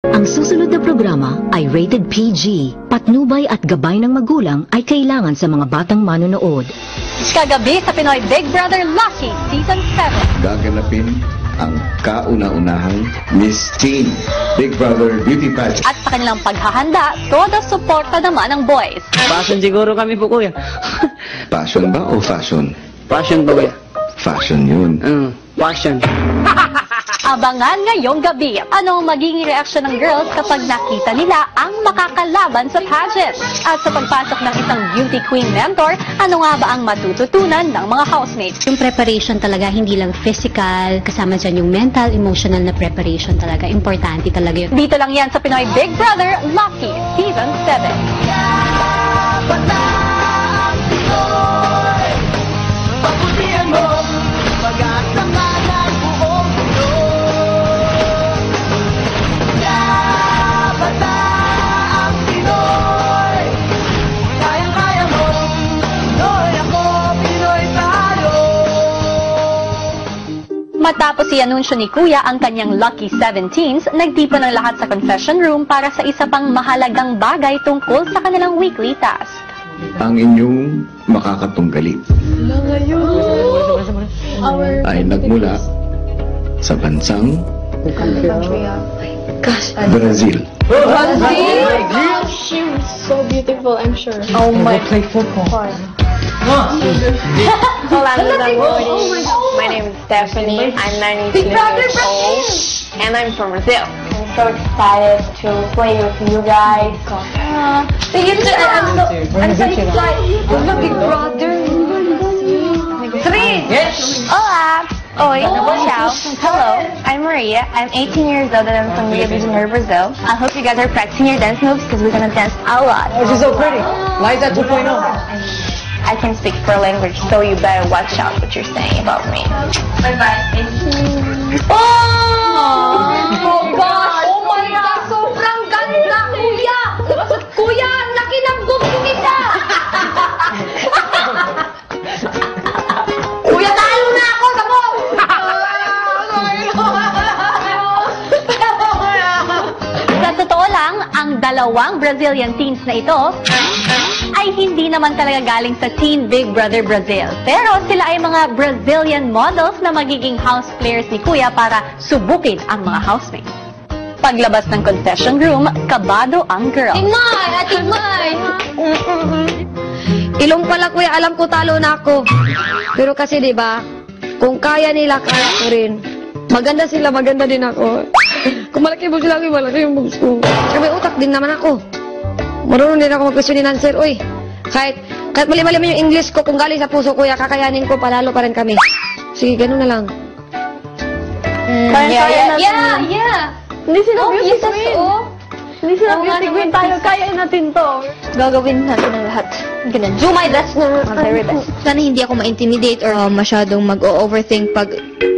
Ang susunod na programa ay rated PG. Patnubay at gabay ng magulang ay kailangan sa mga batang manonood. Kagabi sa Pinoy Big Brother Lucky Season 7. Gaganapin ang kauna-unahang Miss Teen Big Brother Beauty Pageant. At sa kanilang paghahanda, todo suporta naman ng boys. Passion siguro kami po, kuya. Passion ba o fashion? Passion po, kuya. Fashion yun. Passion. Abangan ngayong gabi. Ano ang magiging reaksyon ng girls kapag nakita nila ang makakalaban sa pageant? At sa pagpasok ng isang beauty queen mentor, ano nga ba ang matututunan ng mga housemates? Yung preparation talaga, hindi lang physical, kasama dyan yung mental, emotional na preparation talaga. Importante talaga yun. Dito lang yan sa Pinoy Big Brother Lucky Season 7. Matapos i-anunsyo ni Kuya ang kanyang Lucky 17s, nagtipon ng lahat sa confession room para sa isa pang mahalagang bagay tungkol sa kanilang weekly task. Ang inyong makakatunggali ay nagmula sa bansang Brazil. She was so beautiful, I'm sure. Oh my My name is Stephanie. I'm 92 years old, and I'm from Brazil. I'm so excited to play with you guys. I'm so excited. The Big Brother. Hola! Oi, ciao. Hello, I'm Maria. I'm 18 years old and I'm from Rio de Janeiro, Brazil. I hope you guys are practicing your dance moves because we're gonna dance a lot. Oh, she's so pretty. Liza 2.0. I can speak 4 languages, so you better watch out what you're saying about me. Bye-bye. Oh gosh! Oh my God! Sobrang ganda, Kuya! Kuya, laki ng boobs yung isa! Kuya, talo na ako sa boobs! Sa totoo lang, ang dalawang Brazilian teams na ito ay hindi naman talaga galing sa Teen Big Brother Brazil. Pero sila ay mga Brazilian models na magiging house players ni Kuya para subukin ang mga housemates. Paglabas ng confession room, kabado ang girl. Tingmay! Atingmay! Ilong pala, kuya, alam ko talo na ako. Pero kasi, di ba, kung kaya nila, kaya ko rin. Maganda sila, maganda din ako. Kung malaki mo sila, malaki yung boobs ko. Sabi, utak din naman ako. Marunong din ako mag-question and answer. Uy, kahit mali-mali mo yung English ko, kung galing sa puso, kuya, kakayanin ko, palalo pa rin kami. Sige, ganun na lang. Yeah. Hindi sila beauty queen. Hindi sila beauty queen tayo. Kaya natin to. Gagawin natin ang lahat. I'm gonna do my best na my very best. Sana hindi ako ma-intimidate or masyadong mag-overthink pag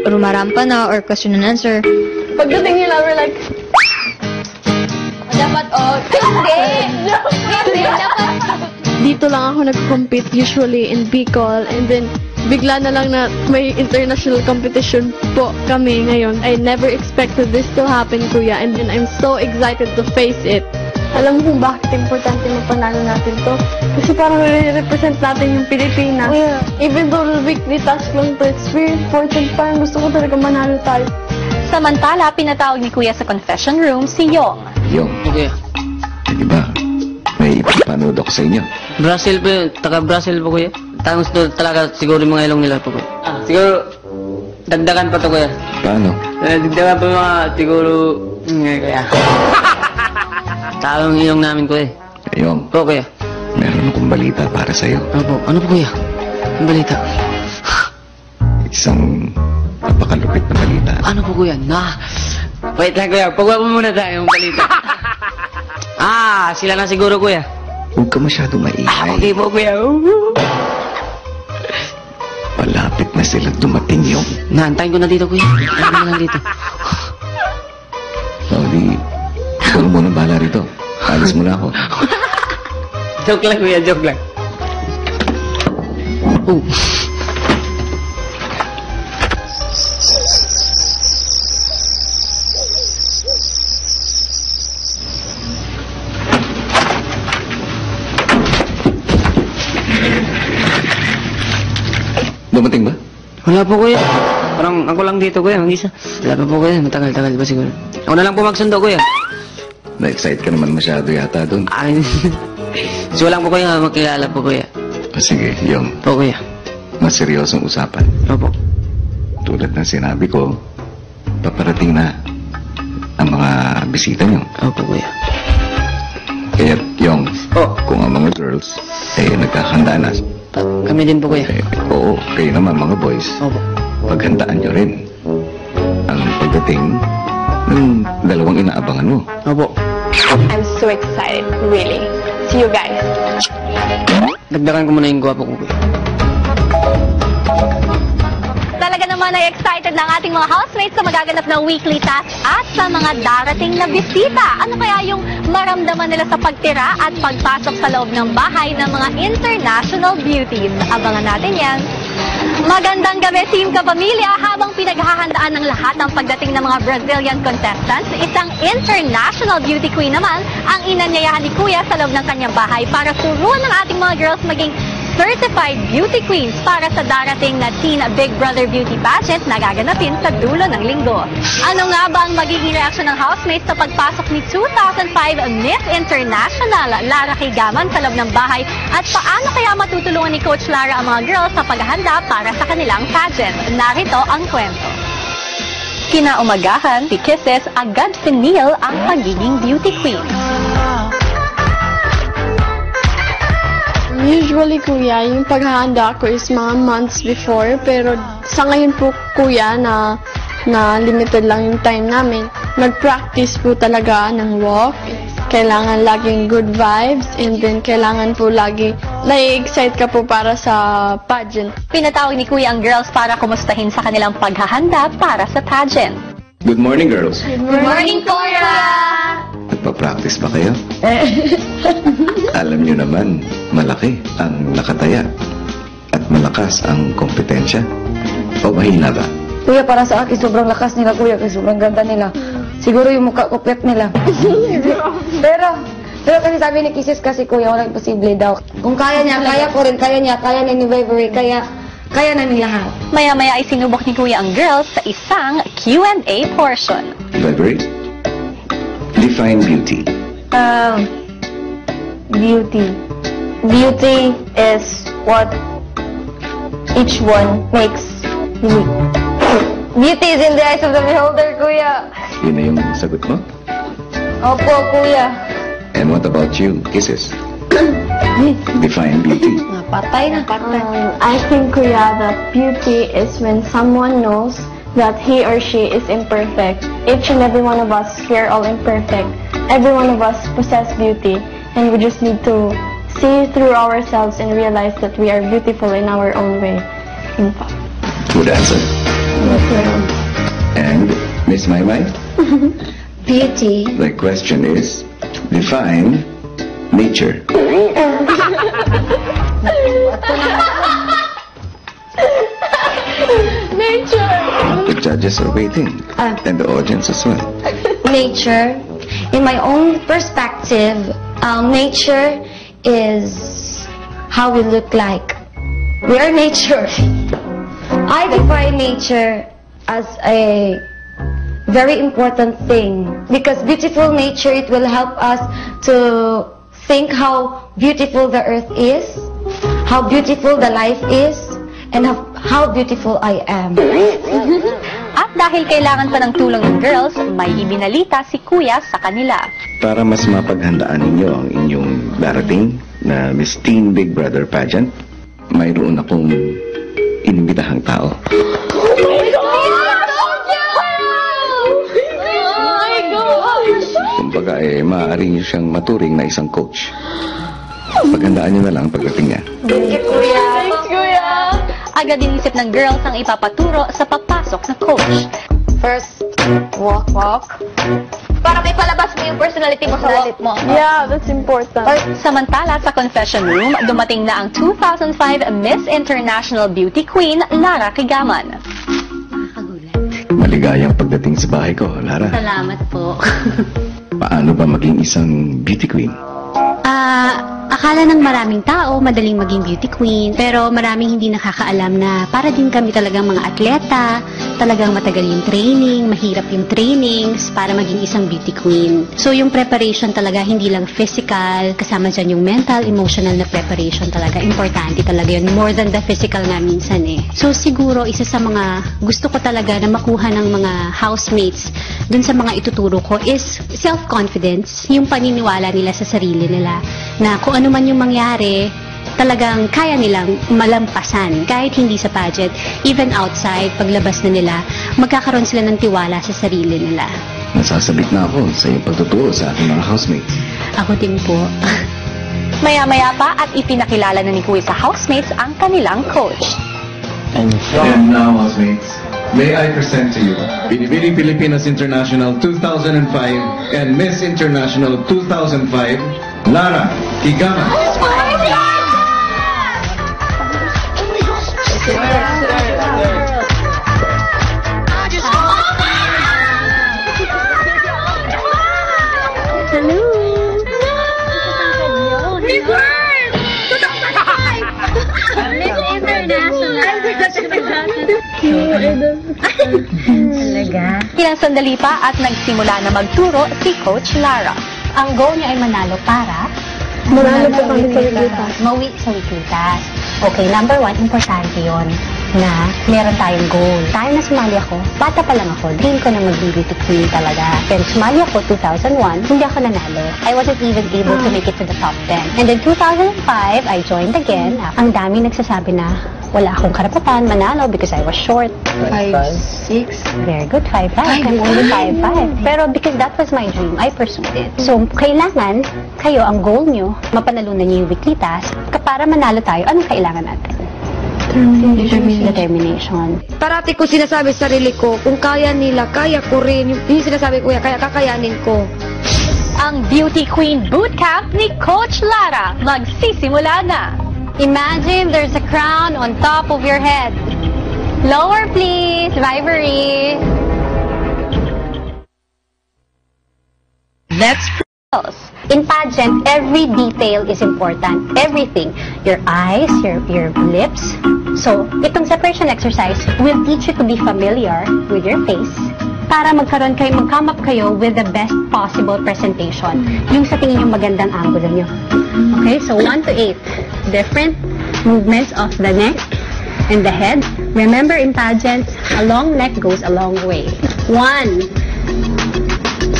rumarampa na or question and answer. Pagdating nila, we're like, Dapat, hindi, dapat. dito lang ako nag-compete usually in Bicol, and then bigla na lang na may international competition po kami ngayon. I never expected this to happen, Kuya, and then I'm so excited to face it. Alam mo kung bakit importante mapanalo natin to? Kasi parang represent natin yung Pilipinas. Even though weekly task lang to, it's very important. Parang gusto ko talaga manalo tayo. Samantala, pinatawag ni Kuya sa confession room si Yong. Yung, Okay. di ba, may ipapanood ako sa inyo. Brazil po yun. Taga-Brazil po, kuya. Tangos to talaga siguro yung mga ilong nila po, kuya. Siguro, dagdagan pa to, kuya. Paano? Dagdagan pa yung mga siguro, kuya. Talong ilong namin, kuya. Yung, Po, kuya. meron akong balita para sa'yo. Ano po, kuya? Ang balita. Isang napakalupit na balita. Ano po, kuya? Wait lang, kuya. Pagwa po muna tayo yung balita. Sila na siguro, kuya. Huwag ka masyado maingay. Okay po, kuya. Malapit na sila dumating yung. Naantayin ko na dito, kuya. Ano na lang dito. O di, ikaw na muna bahala rito. Alis mo na ako. Joke lang, kuya. Joke lang. Dumating ba? Wala po, kuya. Parang ako lang dito, kuya. Mag-isa. Wala pa po, kuya. Matagal-tagal pa siguro. Ako na lang po magsundo, kuya. Na-excite ka naman masyado yata doon. Ay, so lang po, kuya. Magkilala po, kuya. Sige, yung Po, kuya. mas seryosong usapan. Opo. Tulad ng sinabi ko, paparating na ang mga bisita niyo. Opo, kuya. Kaya yung, Oh. kung ang mga girls, nagkakanda na. Kami din po, kuya. Oo, kayo naman mga boys, Opo. paghandaan niyo rin ang pagdating ng dalawang inaabangan mo. Opo. I'm so excited, really. See you guys. Dagdagan ko muna yung gwapo ko, kuya. Talaga naman ay excited na ang ating mga housemates sa magaganap na weekly task at sa mga darating na bisita. Ano kaya yung maramdaman nila sa pagtira at pagpasok sa loob ng bahay ng mga international beauties? Abangan natin yan. Magandang gabi, Team Kapamilya. Habang pinaghahandaan ng lahat ang pagdating ng mga Brazilian contestants, isang international beauty queen naman ang inanyayahan ni Kuya sa loob ng kanyang bahay para turuan ng ating mga girls maging certified beauty queens para sa darating na Teen Big Brother Beauty Pageant na gaganapin sa dulo ng linggo. Ano nga ba ang magiging reaksyon ng housemates sa pagpasok ni 2005 Miss International Lara Kigaman sa loob ng bahay at paano kaya matutulungan ni Coach Lara ang mga girls sa paghahanda para sa kanilang pageant? Narito ang kwento. Kinaumagahan, si Kisses agad finil ang pagiging beauty queen. Usually, kuya, yung paghahanda ko is mga months before. Pero sa ngayon po, kuya, na limited lang yung time namin, nag-practice po talaga ng walk. Kailangan laging good vibes and then kailangan po lagi na-excite ka po para sa pageant. Pinatawag ni Kuya ang girls para kumustahin sa kanilang paghahanda para sa pageant. Good morning, girls. Good morning, Kuya! Nagpa-practice ba kayo? Alam niyo naman, malaki ang nakataya at malakas ang kompetensya. O mahina ba? Kuya, para sa akin, sobrang lakas nila, kuya, kasi sobrang ganda nila. Siguro yung mukha ko pet nila. pero kasi sabi ni Kisses kasi, kuya, walang imposible daw. Kung kaya niya, kaya ko rin, kaya niya, kaya ni Vibery, kaya namin lahat. Maya-maya ay sinubok ni Kuya ang girls sa isang Q&A portion. Vibrate. Define beauty. Beauty. Beauty is what each one makes unique. Beauty is in the eyes of the beholder, kuya. Yun na yung sagot mo? Opo, kuya. And what about you, Kisses? Define beauty. Patay na, patay. I think, kuya, that beauty is when someone knows that he or she is imperfect. Each and every one of us, we are all imperfect. Every one of us possess beauty, and we just need to see through ourselves and realize that we are beautiful in our own way. In fact. Good answer. And Miss Maymay, Beauty. the question is, define nature. The judges are waiting, and the audience as well. Nature, in my own perspective, nature is how we look like. We are nature. I define nature as a very important thing because beautiful nature, it will help us to think how beautiful the earth is, how beautiful the life is, and how beautiful I am. At dahil kailangan pa ng tulong ng girls, may ibinalita si Kuya sa kanila. Para mas mapaghandaan ninyo ang inyong darating na Miss Teen Big Brother Pageant, mayroon akong inimbitahang tao. Kumbaga maaari niyo siyang maturing na isang coach. Paghandaan niyo na lang pagdating niya. Agad inisip ng girls ang ipapaturo sa papasok na coach. First, walk. Para may palabas mo yung personality mo sa walk mo. Yeah, that's important. Samantala sa confession room, dumating na ang 2005 Miss International Beauty Queen, Lara Kigaman. Maligayang pagdating sa bahay ko, Lara. Salamat po. Paano ba maging isang beauty queen? Akala ng maraming tao, madaling maging beauty queen, pero maraming hindi nakakaalam na para din kami talagang mga atleta, talagang matagal yung training, mahirap yung trainings para maging isang beauty queen. So yung preparation talaga, hindi lang physical, kasama dyan yung mental, emotional na preparation talaga. Importante talaga yun, more than the physical nga minsan eh. So siguro, isa sa mga gusto ko talaga na makuha ng mga housemates dun sa mga ituturo ko is self-confidence, yung paniniwala nila sa sarili nila, na kung ano man yung mangyari, talagang kaya nilang malampasan kahit hindi sa pageant, even outside, paglabas na nila, magkakaroon sila ng tiwala sa sarili nila. Nasasabik na ako sa iyong pagtuturo sa aking mga housemates. Ako din po. Maya-maya pa at ipinakilala na ni Kuya sa housemates ang kanilang coach. And now, housemates, may I present to you Binibining Pilipinas International 2005 and Miss International 2005, Lara Higama. Ilang sandali pa at nagsimula na magturo si Coach Lara. Ang goal niya ay manalo para Manalo po kami sa Wiklitas. Mawi sa Wiklitas. Okay, number 1, importante yon na meron tayong goal. Tayo na sumali ako, bata pa lang ako, dream ko na maging beauty queen talaga. Pero sumali ako 2001, hindi ako nanalo. I wasn't even able to make it to the top 10. And then 2005, I joined again. Ang dami nagsasabi na wala akong karapatan manalo because I was short. 5'6". Very good, 5'5". I'm only 5'5". Pero because that was my dream, I pursued it. So, kailangan kayo, ang goal nyo, mapanalunan nyo yung Wiklitas. Para manalo tayo, anong kailangan natin? Determination. Parati ko sinasabi sa sarili ko, kung kaya nila, kaya ko rin. Yung sinasabi ko, kaya kakayanin ko. Ang Beauty Queen Bootcamp ni Coach Lara magsisimula na. Imagine there's a crown on top of your head. Lower please, Vivory. Let's In pageant, every detail is important. Everything. Your eyes, your lips. So, itong separation exercise will teach you to be familiar with your face para magkaroon kayo, mag-come up kayo with the best possible presentation. Yung sa tingin yung magandang angulo nyo. Okay, so 1 to 8. Different movements of the neck and the head. Remember, in pageants, a long neck goes a long way. 1,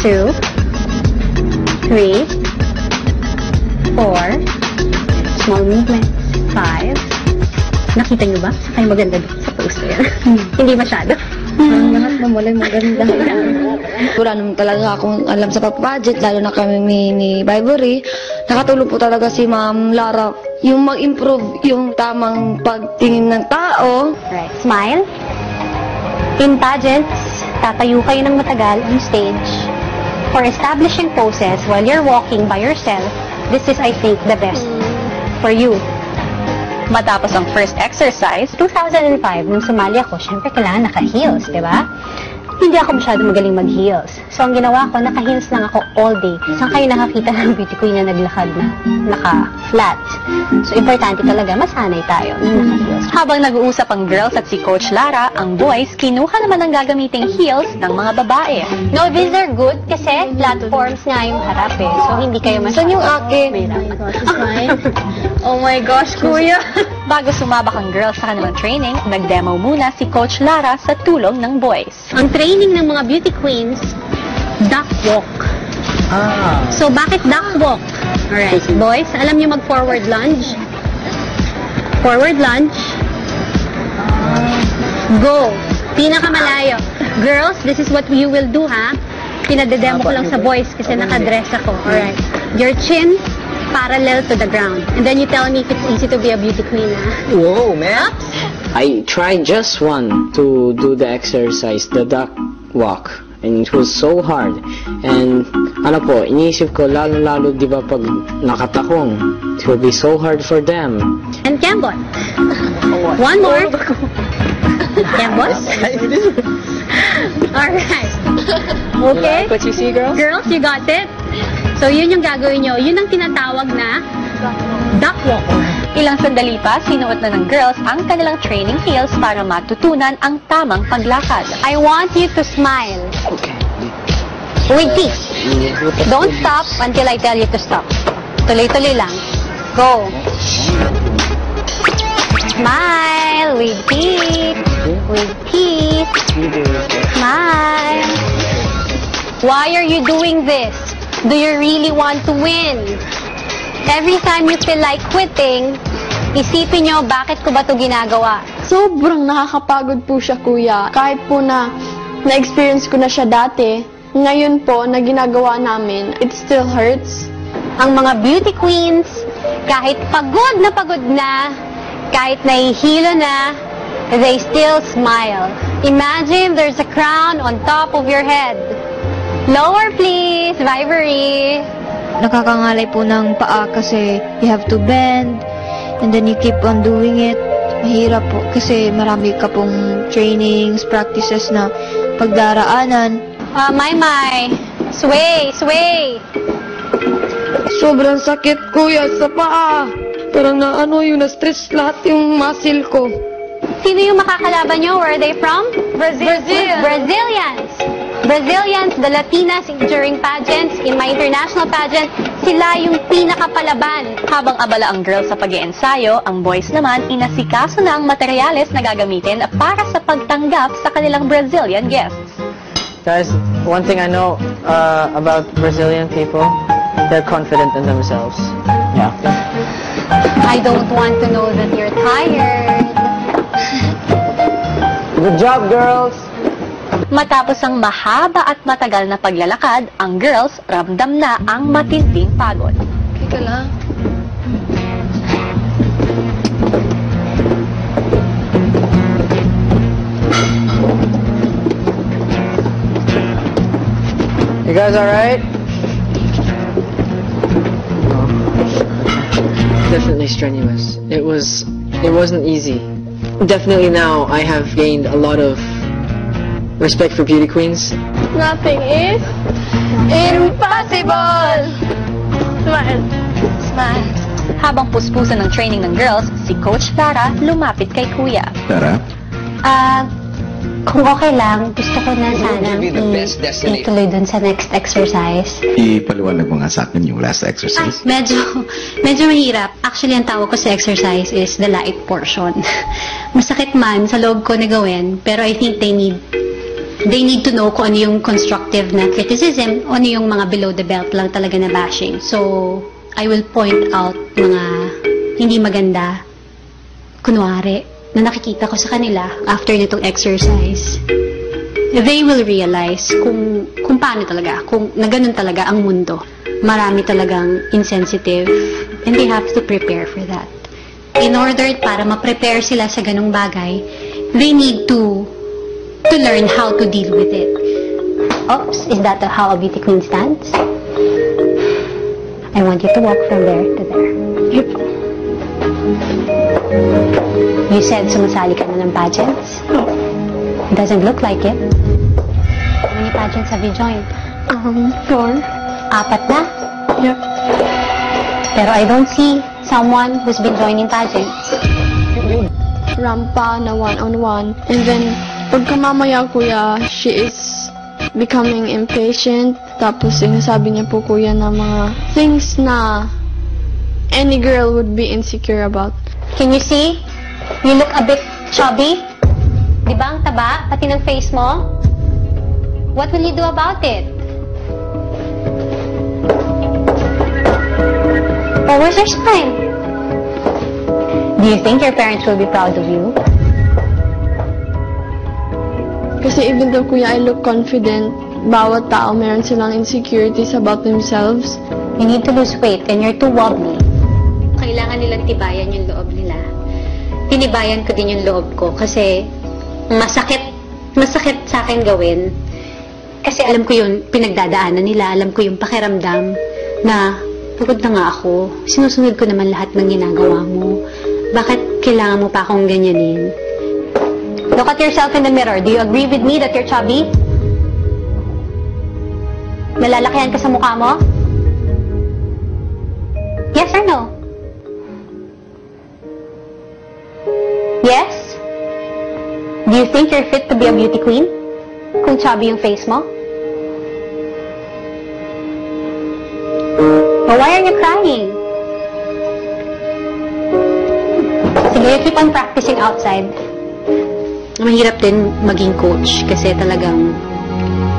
2, 3, 4, small movements, 5. Nakita nyo ba? Ay, maganda doon sa poster. Hindi masyado. Lahat na wala maganda. Wala naman talaga akong alam sa papaget, lalo na kami ni Vivory. Nakatulong po talaga si Ma'am Lara yung mag-improve yung tamang pagtingin ng tao. Right. Smile. In pageants, tatayo kayo ng matagal on stage. For establishing poses while you're walking by yourself, this is, I think, the best for you. Matapos ang first exercise, 2005, nung sumali ako, syempre kailangan naka-heels, di ba? Hindi ako masyado magaling mag-heels. So, ang ginawa ko, naka-heels lang ako all day. Saan kayo nakakita ng beauty queen na naglakad na naka-flat? So, importante talaga, masanay tayo ng naka-heels. habang nag-uusap ang girls at si Coach Lara, ang boys, kinuha naman ang gagamiting heels ng mga babae. No, these are good kasi platforms nga yung harap eh. So, hindi kayo masyado. Saan yung akin? Oh my gosh, kuya! Bago sumabak ang girls sa kanilang training, nag-demo muna si Coach Lara sa tulong ng boys. Ang training ng mga beauty queens, duck walk. So, bakit duck walk? Alright, boys, alam niyo mag-forward lunge? Forward lunge. Go! Pinakamalayo. Girls, this is what you will do, ha? Pinadedemo ko lang sa boys kasi nakadress ako. Alright. Your chin parallel to the ground. And then you tell me if it's easy to be a beauty queen, ha? Whoa, man! I tried just one to do the exercise, the duck walk. And it was so hard. And ano po, iniisip ko, lalo-lalo di ba pag nakatakong, it will be so hard for them. And Cambot. One more. Cambot. Alright. Okay. What you see, girls? Girls, you got it? So, yun yung gagawin nyo. Yun ang tinatawag na Duck walker. Ilang sandali pa, sinuot na ng girls ang kanilang training heels para matutunan ang tamang paglakad. I want you to smile. Okay. With teeth. Don't stop until I tell you to stop. Tuloy-tuloy lang. Go. Smile with teeth. With teeth. Smile. Why are you doing this? Do you really want to win? Every time you feel like quitting, isipin nyo, bakit ko ba ito ginagawa? Sobrang nakakapagod po siya, kuya. Kahit po na na-experience ko na siya dati, ngayon po na ginagawa namin, it still hurts. Ang mga beauty queens, kahit pagod na, kahit nahihilo na, they still smile. Imagine there's a crown on top of your head. Lower please, Vivory. Nakakangalay po ng paa kasi you have to bend and then you keep on doing it. Mahirap po kasi marami ka pong trainings, practices na pagdaraanan. My. Sway. Sobrang sakit, kuya, sa paa. Parang na-stress lahat yung muscle ko. Sino yung makakalaban nyo? Where are they from? Brazilians, the Latinas during pageants, in my international pageant, sila yung pinakapalaban. Habang abala ang girls sa pag-iensayo, ang boys naman inasikaso na ang materyales na gagamitin para sa pagtanggap sa kanilang Brazilian guests. Guys, one thing I know about Brazilian people, they're confident in themselves. Yeah. I don't want to know that you're tired. Good job, girls! Matapos ang mahaba at matagal na paglalakad, ang girls ramdam na ang matinding pagod. Kaya lang. You guys alright? Definitely strenuous. It wasn't easy. Definitely now I have gained a lot of respect for beauty queens. Nothing is impossible! Smile. Habang puspusan ng training ng girls, si Coach Tara lumapit kay Kuya. Tara? Kung okay lang, gusto ko na sana ituloy dun sa next exercise. Ipaliwanag mo nga sa akin yung last exercise. Medyo mahirap. Actually, ang tawag ko sa exercise is the light portion. Masakit man sa loob ko na gawin, pero I think they need to know kung ano yung constructive na criticism, ano yung mga below the belt lang talaga na bashing. So, I will point out mga hindi maganda, kunwari, na nakikita ko sa kanila after nitong exercise. They will realize kung paano talaga, kung na ganun talaga ang mundo. Marami talagang insensitive and they have to prepare for that. In order para ma-prepare sila sa ganung bagay, they need to learn how to deal with it. Oops, is that how a beauty queen stands? I want you to walk from there to there. Yep. You said sumasali ka na ng pageants? No. Doesn't look like it. How many pageants have you joined? 4. 4 na? Yep. Pero I don't see someone who's been joining pageants. Rampa na one-on-one. And then, pagka mamaya, kuya, she is becoming impatient. Tapos, sinasabi niya po, kuya, na mga things na any girl would be insecure about. Can you see? You look a bit chubby. Di ba ang taba? Pati ng face mo? What will you do about it? Or where's your spine? Do you think your parents will be proud of you? Kasi even though, kuya, I look confident, bawat tao meron silang insecurities about themselves. You need to lose weight and you're too wobbly. Kailangan nilang tibayan yung loob nila. Tinibayan ko din yung loob ko kasi masakit sa akin gawin. Kasi alam ko yung pinagdadaanan nila, alam ko yung pakiramdam na pagod na nga ako. Sinusunod ko naman lahat ng ginagawa mo. Bakit kailangan mo pa akong ganyanin? Look at yourself in the mirror. Do you agree with me that you're chubby? Nalalakihan ka sa mukha mo? Yes or no? Do you think you're fit to be a beauty queen? Kung chubby yung face mo? But why are you crying? Sige, keep on practicing outside. Mahirap din maging coach kasi talagang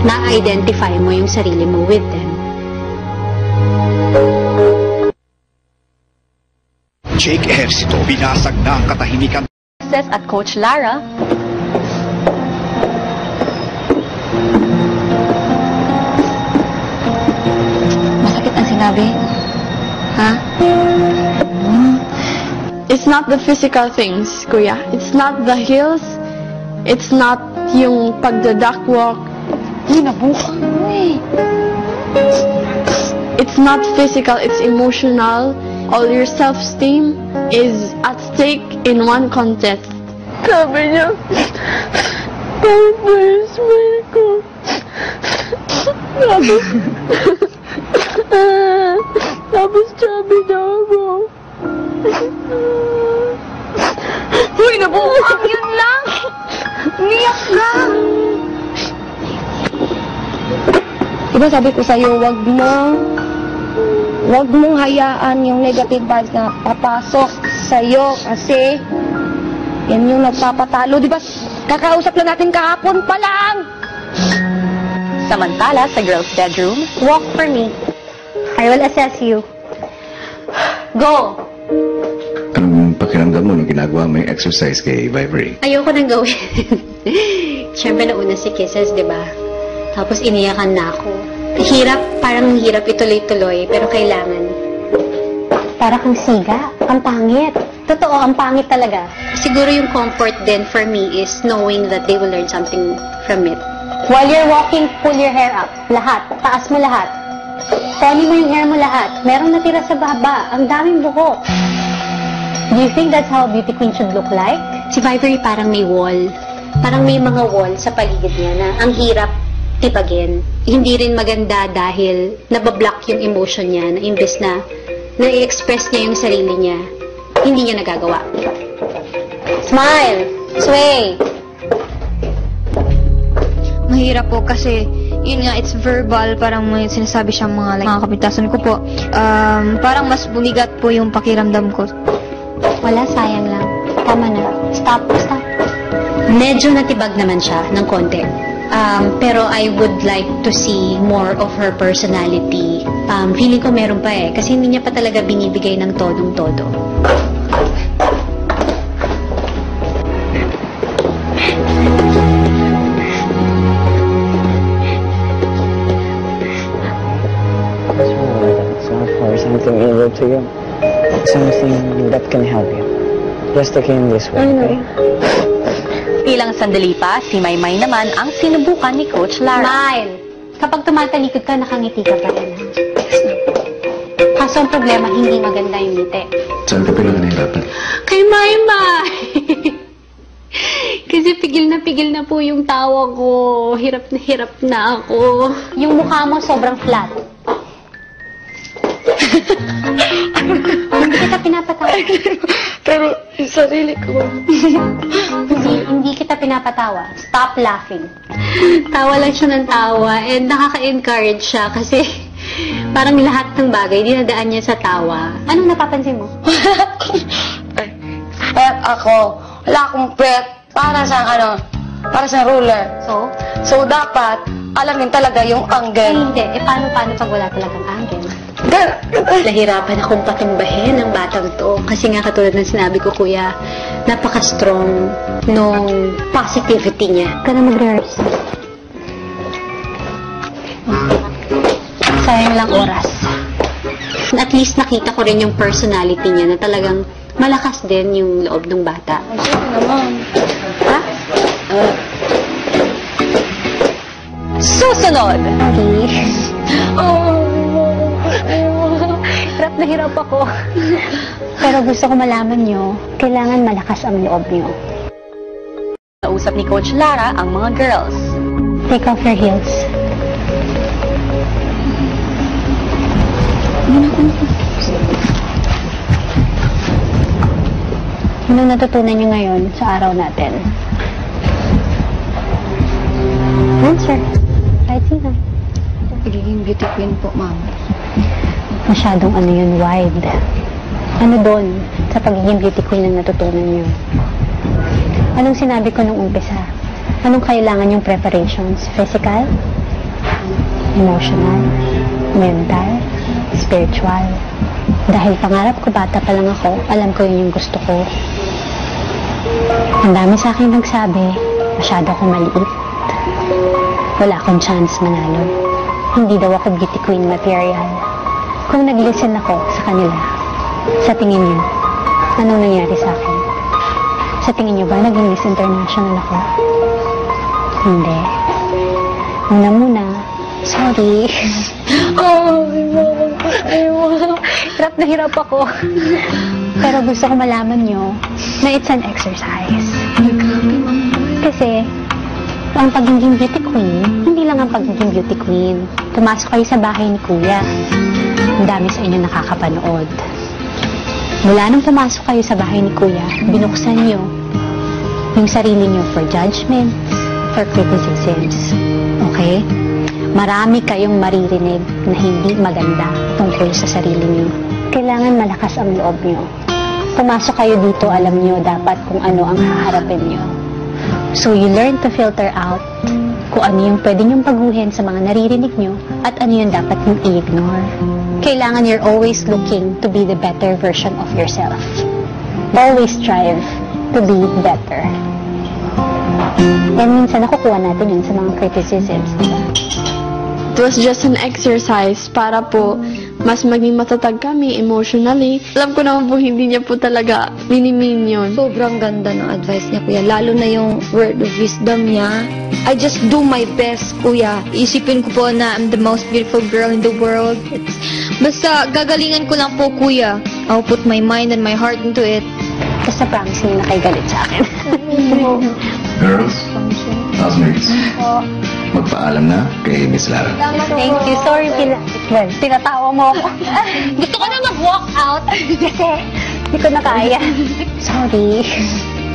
na-identify mo yung sarili mo with them. Jake Ejercito, binasag na ang katahimikan. At Coach Lara, Masakit ang sinabi? Ha? It's not the physical things, kuya. It's not the heels. It's not yung pagda-duck walk. Nabukan mo eh. It's not physical, it's emotional. All your self-esteem is at stake in one contest. Sabi niya, smile ko. Tapos chubby daw ako. Uy, nabukan! Yun lang! Umiyak ka! Diba sabi ko sa'yo, wag mong hayaan yung negative vibes na papasok sa'yo kasi yan yung nagpapatalo. Diba, kakausap lang natin kahapon pa lang! samantala sa girls' bedroom, Walk for me. I will assess you. Go! Anong pakiramdam mo nung ginagawa mo yung exercise kay Vivery? Ayoko nang gawin. Siyempre nauna si Kisses, di ba? Tapos iniyakan na ako. Hirap, parang hirap ituloy-tuloy, pero kailangan. Para kang siga. Ang pangit. Totoo, ang pangit talaga. Siguro yung comfort din for me is knowing that they will learn something from it. While you're walking, pull your hair up. Lahat. Taas mo lahat. Pony mo yung hair mo lahat. Merong natira sa baba. Ang daming buhok. Do you think that's how a beauty queen should look like? Si Vivery parang may wall. Parang may mga wall sa paligid niya na ang hirap tipagin. Hindi rin maganda dahil nabablock yung emotion niya na imbes na na-express niya yung sarili niya, hindi niya nagagawa. Smile! Sway! Mahirap po kasi yun nga, it's verbal, parang may sinasabi siyang mga kapitasan ko po. Parang mas bumigat po yung pakiramdam ko. Wala, sayang lang. Tama na. Stop. Medyo natibag naman siya ng konti. Pero I would like to see more of her personality. Feeling ko meron pa eh. Kasi hindi niya pa talaga binibigay ng todong-todo. It's not for something evil to you. It's something that can help you. Just take it in this way, okay? Ilang sandali pa, si Maymay naman ang sinubukan ni Coach Lara. Smile! Kapag tumatalikod ka, nakangiti ka pa rin. Kaso ang problema, hindi maganda yung ngiti. Saan ka pinanahirapan? Kay Maymay! Kasi pigil na po yung tawa ko. Hirap na ako. Yung mukha mo sobrang flat. Hindi kita pinapatawa. Pero yung sarili ko. Hindi kita pinapatawa. Stop laughing. Tawa lang siya ng tawa and nakaka-encourage siya kasi parang lahat ng bagay dinadaan niya sa tawa. Anong napapansin mo? Pet ako. Wala akong pet. Para sa ruler. So dapat, alamin talaga yung angle. Hindi. Paano pag wala talagang angle? Nahirapan akong patumbahin ng batang to. Kasi nga katulad ng sinabi ko, kuya, napaka-strong nung positivity niya. Ka na mag-rehearse. Sayang lang oras. At least nakita ko rin yung personality niya na talagang malakas din yung loob ng bata. Ha? Susunod! Hirap na hirap ako. Pero gusto ko malaman nyo, kailangan malakas ang loob nyo. Nausap ni Coach Lara ang mga girls. Take off your heels. Anong natutunan nyo ngayon sa araw natin? Answer. Kahit sino. Pagiging beauty queen po, ma'am. Masyadong ano yun, wide. Ano doon sa pagiging beauty queen na natutunan niyo? Anong sinabi ko nung umpisa? Anong kailangan yung preparations? Physical? Emotional? Mental? Spiritual? Dahil pangarap ko, bata pa lang ako, alam ko yun yung gusto ko. Ang dami sa akin nagsabi, masyado akong maliit. Wala akong chance manalo. Hindi daw ako beauty queen material. Kung nag-listen ako sa kanila, sa tingin niyo, anong nangyari sa akin? Sa tingin niyo ba naging Miss International ako? Hindi. Muna, sorry. Hirap na hirap ako. Pero gusto ko malaman niyo na it's an exercise. Kasi, ang pagiging beauty queen, hindi lang ang pagiging beauty queen. Pumasok kayo sa bahay ni Kuya. Ang dami sa inyo nakakapanood. Mula nung pumasok kayo sa bahay ni Kuya, binuksan niyo yung sarili niyo for judgments, for criticisms. Okay? Marami kayong maririnig na hindi maganda tungkol sa sarili niyo. Kailangan malakas ang loob niyo. Pumasok kayo dito, alam niyo dapat kung ano ang haharapin niyo. So you learn to filter out kung ano yung pwede niyong baguhin sa mga naririnig niyo at ano yung dapat niyong i-ignore. Kailangan you're always looking to be the better version of yourself. Always strive to be better. And minsan nakukuha natin yun sa mga criticisms, diba? It was just an exercise para po mas maging matatag kami emotionally. Alam ko naman po hindi niya po talaga minimin yun. Sobrang ganda ng advice niya, Kuya. Lalo na yung word of wisdom niya. I just do my best, Kuya. Isipin ko po na I'm the most beautiful girl in the world. Basta gagalingan ko lang po, Kuya. I'll put my mind and my heart into it. Basta promise niyo na kayo galit sa akin. Girls, housemates, magpaalam na kay Miss Lara. Thank you. Sorry, tinatawa mo ako. Gusto ko na mag-walk out kasi hindi ko na kaya. Sorry.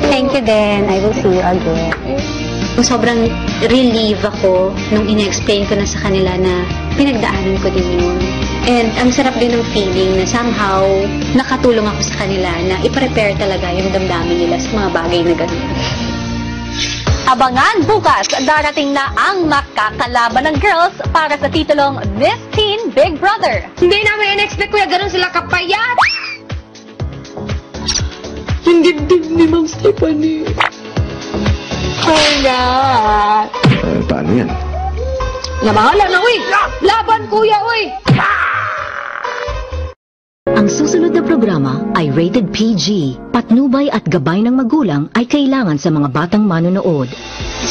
Thank you then. I will see you again. Sobrang relieve ako nung ina-explain ko na sa kanila na pinagdaanan ko din yun. And ang sarap din ng feeling na somehow nakatulong ako sa kanila na i-prepare talaga yung damdamin nila sa mga bagay na gano'n. Abangan bukas, darating na ang makakalaban ng girls para sa titulong Miss Teen Big Brother. Hindi namin in-expect, Kuya. Ganun sila kapayat. Yung dibdib ni Ma'am Stephanie. Oh, God. Paano yan? Namahala na, uy! Laban, Kuya, uy! Ang susunod na programa ay rated PG. Patnubay at gabay ng magulang ay kailangan sa mga batang manonood.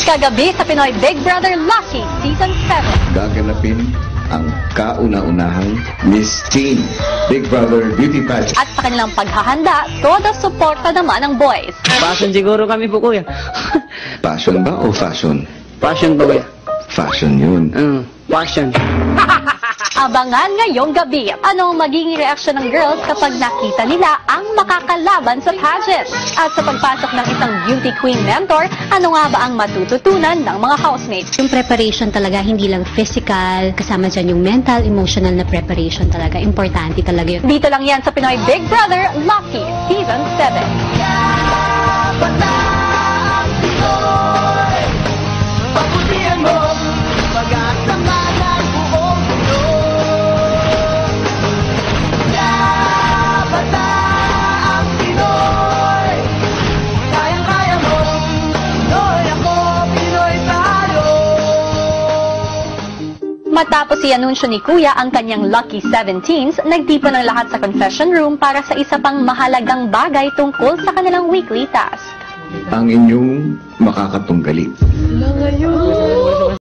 Kagabi sa Pinoy Big Brother Lucky Season 7. Gaganapin ang kauna-unahang Miss Teen Big Brother Beauty Pageant. At sa kanilang paghahanda, todo suporta naman ng boys. Passion siguro kami po, Kuya. Passion ba o fashion? Passion po, Kuya. Fashion yun. Passion. Abangan ngayong gabi. Ano ang magiging reaksyon ng girls kapag nakita nila ang makakalaban sa pageant? At sa pagpasok ng isang beauty queen mentor, ano nga ba ang matututunan ng mga housemates? Yung preparation talaga, hindi lang physical, kasama dyan yung mental, emotional na preparation talaga. Importante talaga yun. Dito lang yan sa Pinoy Big Brother Lucky Season 7. Matapos i-anunsyo ni Kuya ang kanyang Lucky 17s, nagtipon ng lahat sa confession room para sa isa pang mahalagang bagay tungkol sa kanilang weekly task. Ang inyong makakatunggali. Wala ngayon.